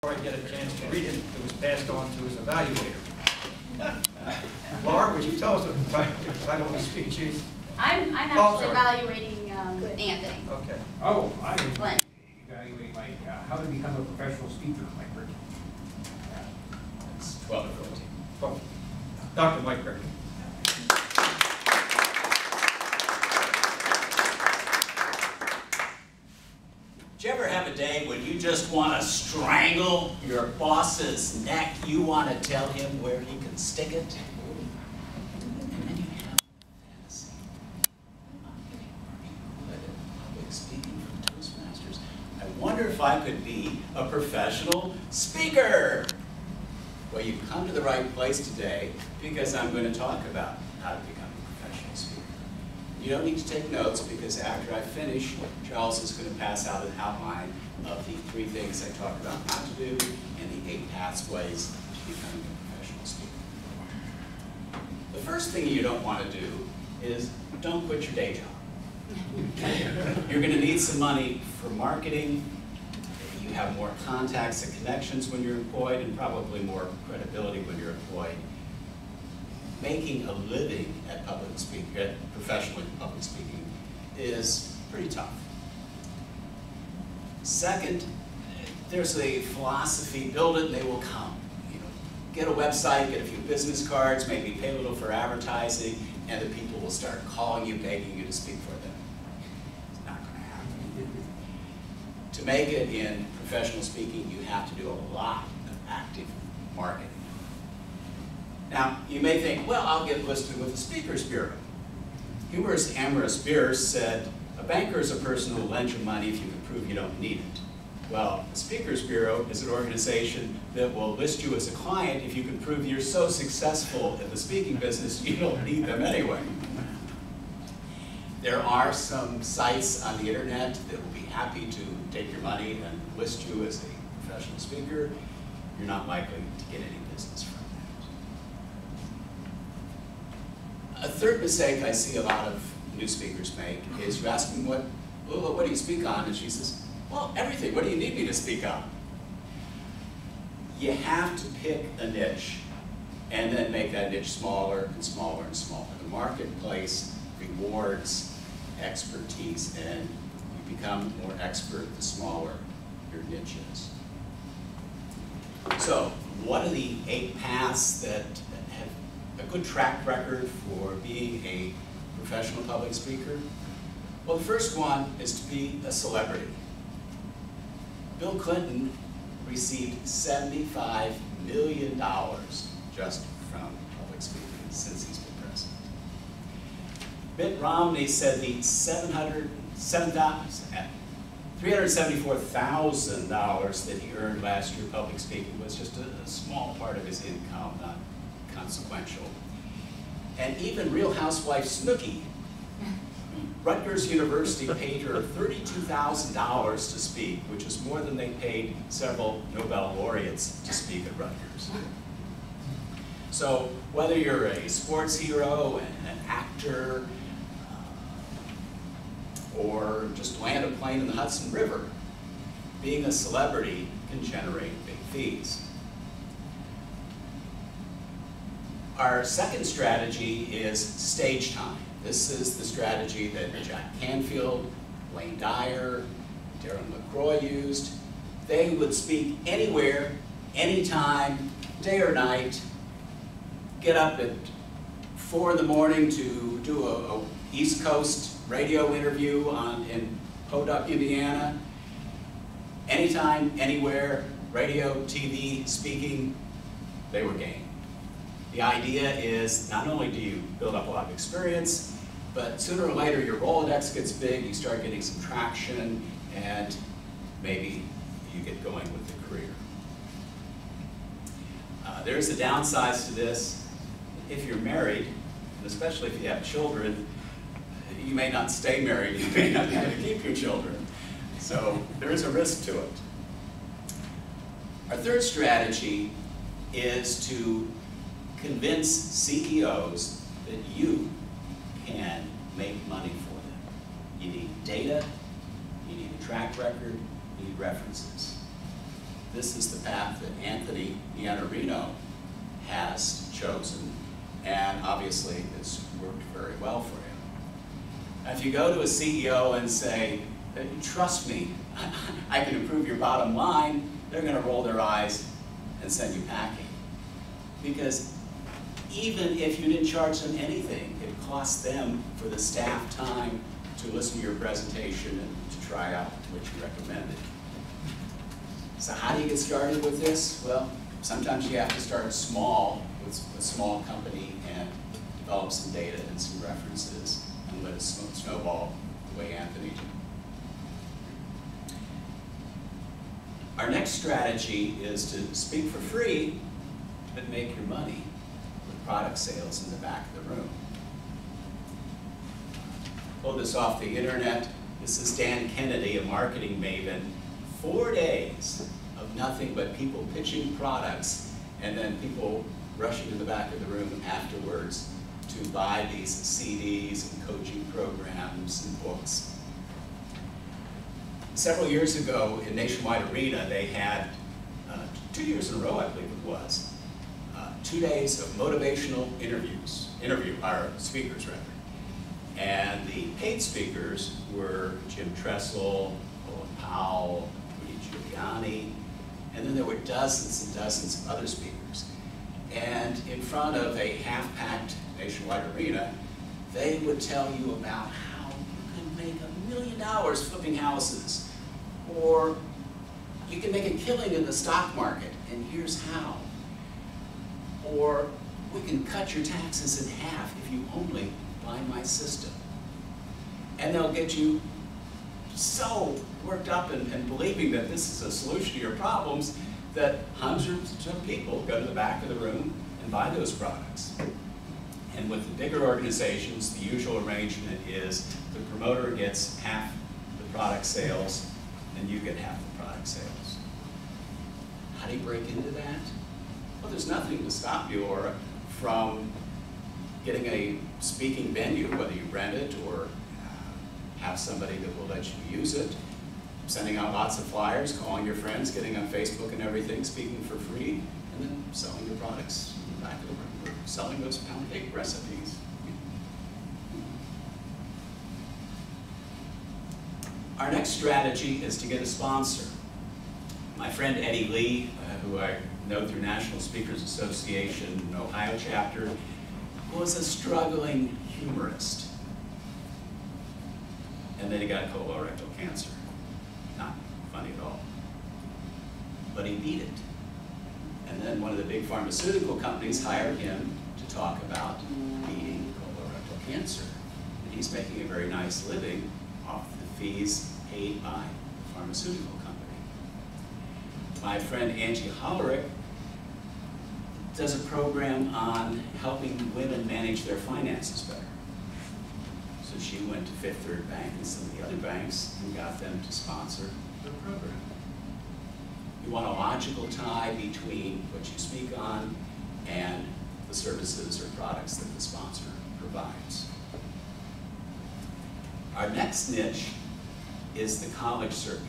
before I get a chance to read it, it was passed on to his evaluator. Laura, would you tell us what the title of the speech is? I'm actually evaluating Anthony. Okay. Oh, I Glenn. evaluate how to become a professional speaker, like Brickey. It's 12 to 14. Oh, Dr. Mike Brickey. Did you ever have a day when you just want to strangle your boss's neck? You want to tell him where he can stick it? And then you have fantasy. I'm getting more good at public speaking from Toastmasters. I wonder if I could be a professional speaker. Well, you've come to the right place today because I'm going to talk about how to become a professional speaker. You don't need to take notes because after I finish, Charles is going to pass out an outline of the 3 things I talked about not to do and the 8 pathways to becoming a professional speaker. The first thing you don't want to do is don't quit your day job. You're going to need some money for marketing. You have more contacts and connections when you're employed and probably more credibility when you're employed. Making a living at professionally public speaking is pretty tough. Second, there's a philosophy, build it and they will come. You know, get a website, get a few business cards, maybe pay a little for advertising, and the people will start calling you, begging you to speak for them. It's not going to happen. To make it in professional speaking, you have to do a lot of active marketing. Now, you may think, well, I'll get listed with the Speakers Bureau. Humorous Amorous Bierce said, a banker is a person who will lend you money if you can prove you don't need it. Well, the Speakers Bureau is an organization that will list you as a client if you can prove you're so successful in the speaking business you don't need them anyway. There are some sites on the internet that will be happy to take your money and list you as a professional speaker. You're not likely to get any business from that. A third mistake I see a lot of new speakers make is you ask them, what do you speak on? And she says, well, everything. What do you need me to speak on? You have to pick a niche and then make that niche smaller and smaller and smaller. The marketplace rewards expertise, and you become more expert the smaller your niche is. So, what are the 8 paths that have a good track record for being a professional public speaker? Well, the first one is to be a celebrity. Bill Clinton received $75 million just from public speaking since he's been president. Mitt Romney said the $374,000 that he earned last year public speaking was just a small part of his income, not consequential. And even Real Housewife Snooki, Rutgers University paid her $32,000 to speak, which is more than they paid several Nobel laureates to speak at Rutgers. So whether you're a sports hero, an actor, or just land a plane in the Hudson River, being a celebrity can generate big fees. Our second strategy is stage time. This is the strategy that Jack Canfield, Wayne Dyer, Darren LaCroix used. They would speak anywhere, anytime, day or night, get up at 4 in the morning to do a East Coast radio interview in Podunk, Indiana. Anytime, anywhere, radio, TV, speaking, they were game. The idea is not only do you build up a lot of experience, but sooner or later your Rolodex gets big, you start getting some traction, and maybe you get going with the career. There's the downsides to this. If you're married, and especially if you have children, you may not stay married, you may not be able to keep your children. So there is a risk to it. Our third strategy is to convince CEOs that you can make money for them. You need data, you need a track record, you need references. this is the path that Anthony Iannarino has chosen, and obviously it's worked very well for him. Now, if you go to a CEO and say, trust me, I can improve your bottom line, they're going to roll their eyes and send you packing. Because even if you didn't charge them anything, it costs them for the staff time to listen to your presentation and to try out what you recommended. So how do you get started with this? Well, sometimes you have to start small with a small company and develop some data and some references and let it snowball the way Anthony did. Our next strategy is to speak for free, but make your money with product sales in the back of the room. Pull this off the internet. This is Dan Kennedy, a marketing maven. 4 days of nothing but people pitching products and then people rushing to the back of the room afterwards to buy these CDs and coaching programs and books. Several years ago in Nationwide Arena, they had 2 years in a row, I believe it was, 2 days of motivational speakers rather. And the paid speakers were Jim Tressel, Owen Powell, Rudy Giuliani, and then there were dozens and dozens of other speakers. And in front of a half-packed Nationwide Arena, they would tell you about how you can make $1 million flipping houses, or you can make a killing in the stock market, and here's how. Or we can cut your taxes in half if you only buy my system. And they'll get you so worked up and believing that this is a solution to your problems that hundreds of people go to the back of the room and buy those products. And with the bigger organizations, the usual arrangement is the promoter gets half the product sales and you get half the product sales. How do you break into that? Well, there's nothing to stop you from getting a speaking venue, whether you rent it or have somebody that will let you use it, sending out lots of flyers, calling your friends, getting on Facebook and everything, speaking for free, and then selling your products in the back of the room, or selling those pound cake recipes. Our next strategy is to get a sponsor. My friend Eddie Lee, who I know through National Speakers Association, Ohio chapter, was a struggling humorist. And then he got colorectal cancer. Not funny at all. But he beat it. And then one of the big pharmaceutical companies hired him to talk about beating colorectal cancer. And he's making a very nice living off the fees paid by the pharmaceutical company. My friend Angie Hollerick does a program on helping women manage their finances better. So she went to Fifth Third Bank and some of the other banks and got them to sponsor the program. You want a logical tie between what you speak on and the services or products that the sponsor provides. Our next niche is the college circuit.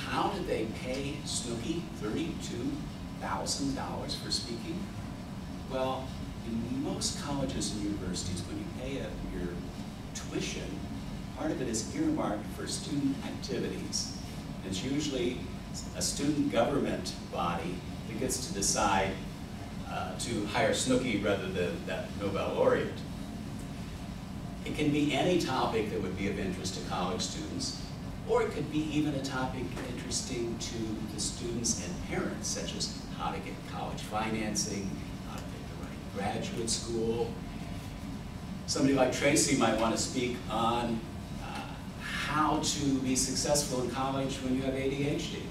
How did they pay Snooki $32,000 for speaking? Well, in most colleges and universities, when you pay your tuition, part of it is earmarked for student activities. It's usually a student government body that gets to decide to hire Snooki rather than that Nobel laureate. It can be any topic that would be of interest to college students, or it could be even a topic interesting to the students and parents, such as how to get college financing, how to pick the right graduate school. Somebody like Tracy might want to speak on how to be successful in college when you have ADHD.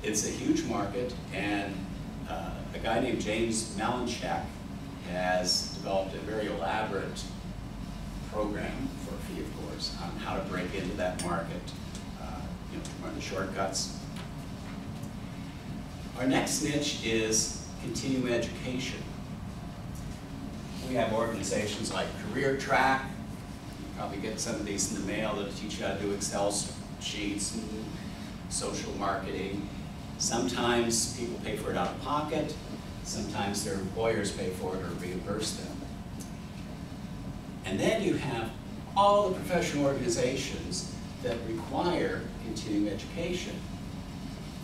It's a huge market, and a guy named James Malinchak has developed a very elaborate program, for a fee of course, on how to break into that market, run the shortcuts. Our next niche is continuing education. We have organizations like Career Track. You probably get some of these in the mail that teach you how to do Excel sheets, and social marketing. Sometimes people pay for it out of pocket. Sometimes their employers pay for it or reimburse them. And then you have all the professional organizations that require continuing education.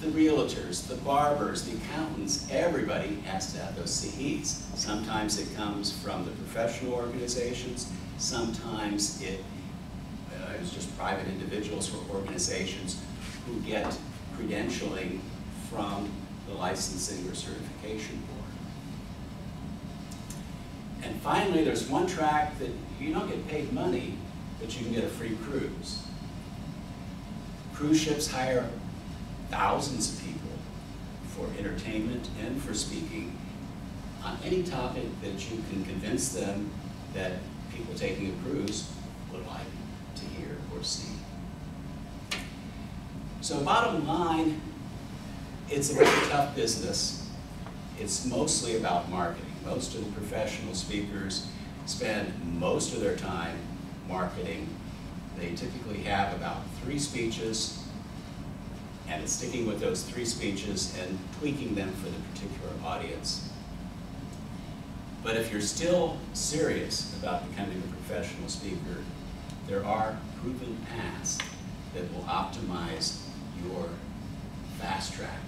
The realtors, the barbers, the accountants, everybody has to have those CEs. Sometimes it comes from the professional organizations. Sometimes it's just private individuals or organizations who get credentialing from the licensing or certification board. And finally, there's one track that you don't get paid money, but you can get a free cruise. Cruise ships hire thousands of people for entertainment and for speaking on any topic that you can convince them that people taking a cruise would like to hear or see. So bottom line, it's a very tough business. It's mostly about marketing. Most of the professional speakers spend most of their time marketing. They typically have about 3 speeches, and it's sticking with those 3 speeches and tweaking them for the particular audience. But if you're still serious about becoming a professional speaker, there are proven paths that will optimize your fast track